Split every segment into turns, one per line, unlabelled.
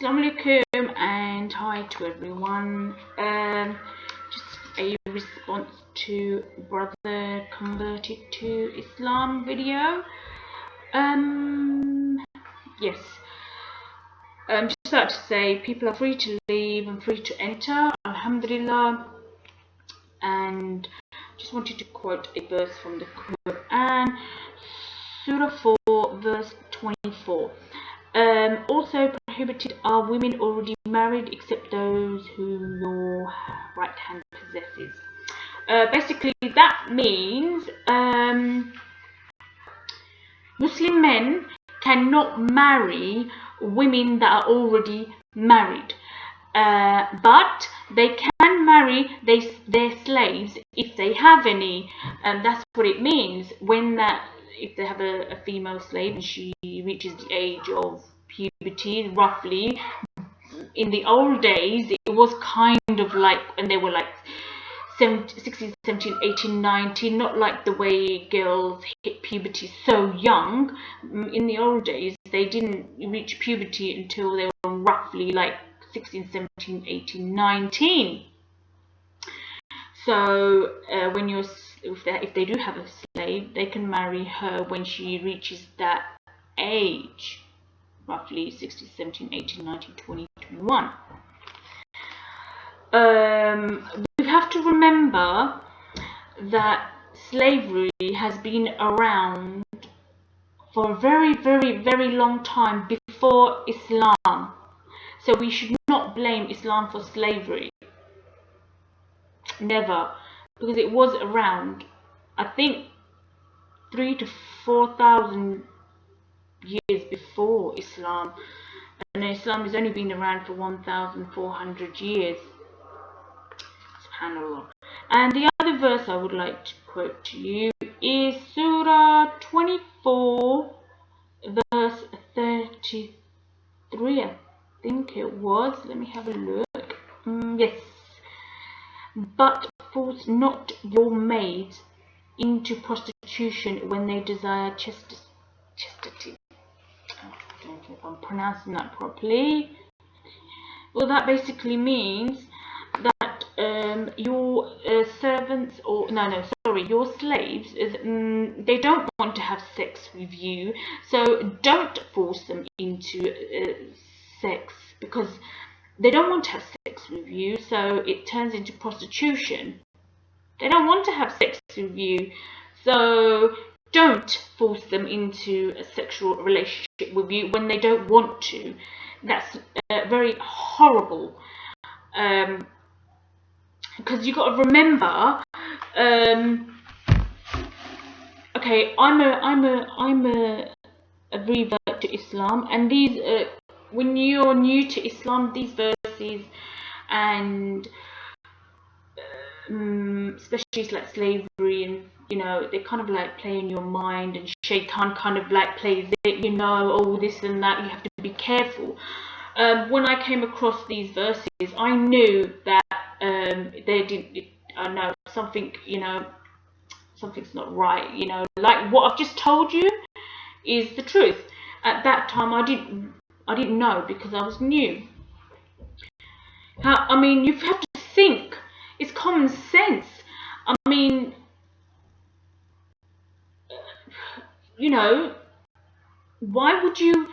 Assalamu alaikum and hi to everyone. Just a response to brother converted to Islam video. Yes. Just like to say, people are free to leave and free to enter, alhamdulillah. And just wanted to quote a verse from the Quran, Surah 4, verse 24. Also prohibited are women already married except those whom your right hand possesses. Basically that means Muslim men cannot marry women that are already married, but they can marry their slaves if they have any. That's what it means when if they have a female slave and she reaches the age of puberty, roughly. In the old days, it was kind of like, and they were like 16, 17, 18, 19, not like the way girls hit puberty so young. In the old days, they didn't reach puberty until they were roughly like 16, 17, 18, 19. So when if they do have a slave, they can marry her when she reaches that age, roughly 16, 17, 18, 19, 20, 21. We have to remember that slavery has been around for a very, very, very long time before Islam. So we should not blame Islam for slavery. Never. Because it was around, I think, 3,000 to 4,000 years before Islam. And Islam has only been around for 1,400 years. SubhanAllah. And the other verse I would like to quote to you is Surah 24, verse 33. I think it was. Let me have a look. Yes. But force not your maids into prostitution when they desire chastity. I don't know if I'm pronouncing that properly. Well, that basically means that your servants, or your slaves, they don't want to have sex with you, so don't force them into sex, because they don't want to have sex with you, so it turns into prostitution. They don't want to have sex with you, so don't force them into a sexual relationship with you when they don't want to. That's very horrible. Because you got to remember, okay, I'm a revert to Islam, and these when you're new to Islam, these verses and especially like slavery, and they kind of like play in your mind, and shaitan kind of like plays it, all this and that. You have to be careful. When I came across these verses, I knew that I know something, something's not right, like what I've just told you is the truth. At that time I didn't know, because I was new. I mean, you have to think. It's common sense. I mean, why would you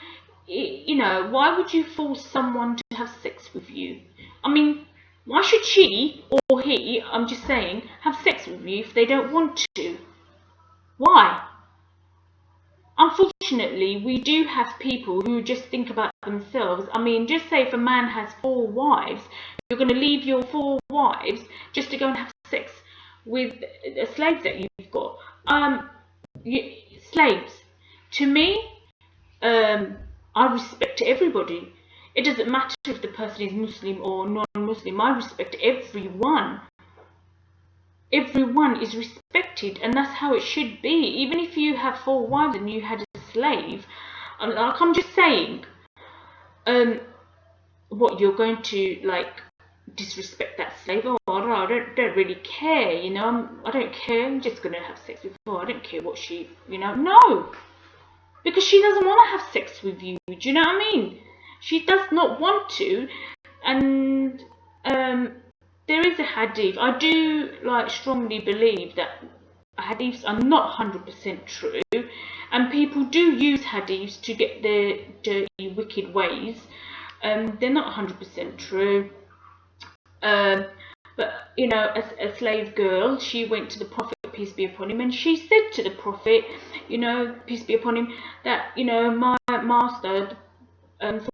force someone to have sex with you? I mean, why should she or he, I'm just saying, have sex with you if they don't want to? Why? Unfortunately, we do have people who just think about themselves. I mean, just say if a man has 4 wives, you're going to leave your 4 wives just to go and have sex with a slave that you've got. Slaves. To me, I respect everybody. It doesn't matter if the person is Muslim or non-Muslim. I respect everyone. Everyone is respected, and that's how it should be. Even if you have 4 wives and you had a slave, like, I'm just saying, what, you're going to like disrespect that slave? Oh, I don't really care, I don't care. I'm just gonna have sex with her. I don't care what she, no, because she doesn't want to have sex with you. Do you know what I mean? She does not want to. And there is a hadith. I do strongly believe that hadiths are not 100% true, and people do use hadiths to get their dirty, wicked ways. They're not 100% true. But a slave girl, she went to the Prophet, peace be upon him, and she said to the Prophet, peace be upon him, that my master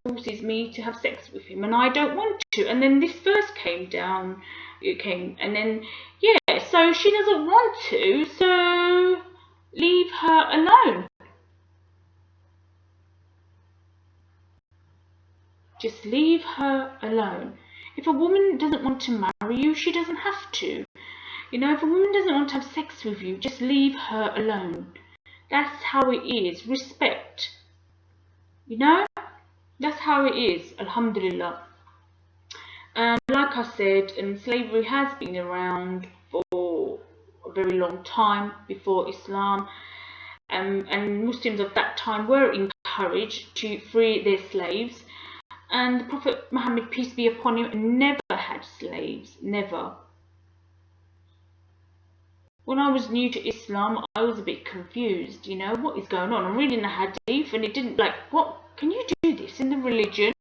forces me to have sex with him, and I don't want to. And then this verse came down. And then so she doesn't want to, so leave her alone. Just leave her alone. If a woman doesn't want to marry you, she doesn't have to. If a woman doesn't want to have sex with you, just leave her alone. That's how it is. Respect. That's how it is. Alhamdulillah. And like I said, slavery has been around for a very long time before Islam. And Muslims of that time were encouraged to free their slaves. And the Prophet Muhammad, peace be upon him, never had slaves. Never. When I was new to Islam, I was a bit confused. What is going on? I'm reading the hadith, and it didn't what? Can you do this in the religion?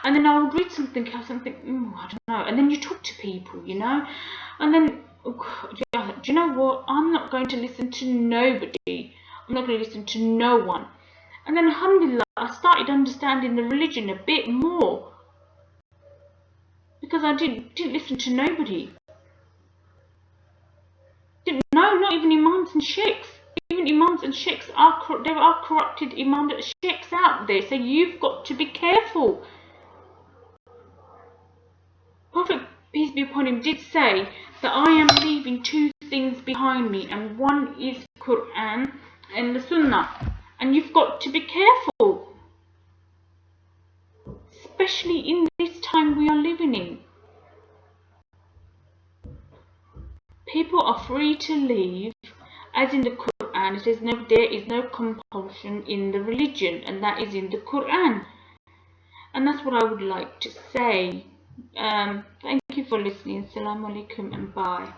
And then I would read something else and think, I don't know. And then you talk to people, and then, do you know what? I'm not going to listen to nobody. I'm not going to listen to no one. And then, alhamdulillah, I started understanding the religion a bit more, because I didn't listen to nobody. Didn't know, not even imams and sheikhs. Even imams and sheikhs there are corrupted imams and sheikhs out there, so you've got to be careful. Prophet, peace be upon him, did say that I am leaving two things behind me, and one is Quran and the sunnah, and you've got to be careful, especially in this time we are living in. People are free to leave, as in the Quran. It says there is no compulsion in the religion, and that is in the Quran. And that's what I would like to say. Thank you for listening. Assalamu alaikum and bye.